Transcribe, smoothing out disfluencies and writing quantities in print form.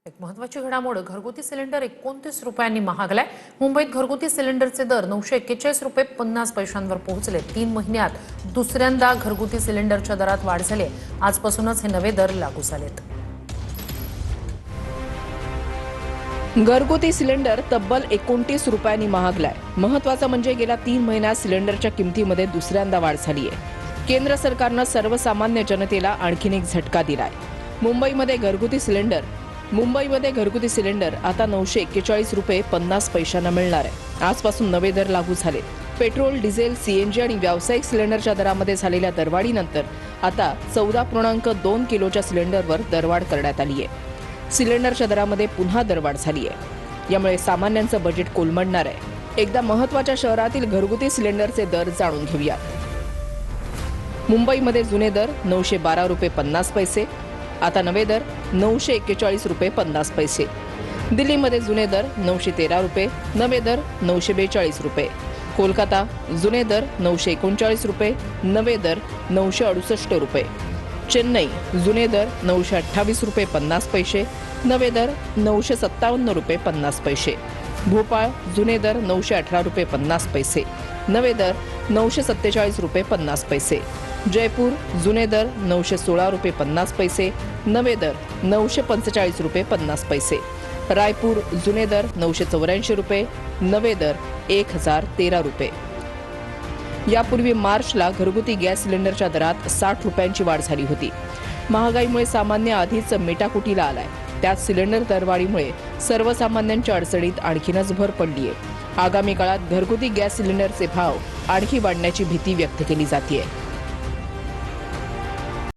एक महत्त्वाची घडामोड, घरगुती सिलेंडर 29 रुपयांनी महागलाय। मुंबईत घरगुती सिलेंडरचे दर 941 रुपये 50 पैशांवर पोहोचले। 3 महिन्यात दुसऱ्यांदा घरगुती सिलेंडरच्या दरात वाढ झाली। आजपासूनच हे नवे दर लागू झालेत। घरगुती सिलेंडर तब्बल 29 रुपयांनी महागलाय। महत्त्वाचं म्हणजे गेल्या 3 महिन्यात सिलेंडरच्या किमतीमध्ये दुसऱ्यांदा वाढ झाली आहे। केंद्र सरकारनं सर्वसामान्य जनतेला आणखीन एक झटका दिलाय। मुंबईमध्ये घरगुती सिलेंडर आता 941 रुपये 50 पैशांना मिळणार आहे। आजपासून नवे दर लागू झाले। पेट्रोल, डिझेल, सीएनजी आणि व्यावसायिक सिलेंडरच्या दरामध्ये झालेल्या दरवाढीनंतर आता 14.2 किलोच्या सिलेंडरवर दरवाढ करण्यात आली आहे। सिलेंडरच्या दरामध्ये पुन्हा दरवाढ झाली आहे। यामुळे सामान्यांचं बजेट कोलमडणार आहे। एकदा महत्त्वाच्या शहरातील घरगुती सिलेंडरचे दर जाणून घेऊया। मुंबईमध्ये जुने दर 912 रुपये 50 पैसे, आता नवे दर 941 रुपये 50 पैसे। दिल्लीमध्ये जुने दर 913 रुपये, नवे दर 942 रुपये। कोलकाता जुने दर 939 रुपये, नवे दर 968 रुपये। चेन्नई जुने दर 928 रुपये 50 पैसे, नवे दर 957 रुपये 50 पैसे। भोपाळ जुने दर 918 रुपये 50 पैसे, नवे दर 947 रुपये 50 पैसे। जयपूर जुने दर 916 रुपये 50 पैसे, नवे दर 945 रुपये 50 पैसे। रायपूर जुने दर 984 रुपये, नवे दर 1013 रुपये। यापूर्वी मार्चला घरगुती गॅस सिलेंडरच्या दरात 60 रुपयांची वाढ झाली होती। महागाईमुळे सामान्य आधीच मेटाकुटीला आलाय, त्यात सिलेंडर दरवाढीमुळे सर्वसामान्यांच्या अडचणीत आणखीनच भर पडली आहे। आगामी काळात घरगुती गॅस सिलेंडरचे भाव आणखी वाढण्याची भीती व्यक्त केली जाते।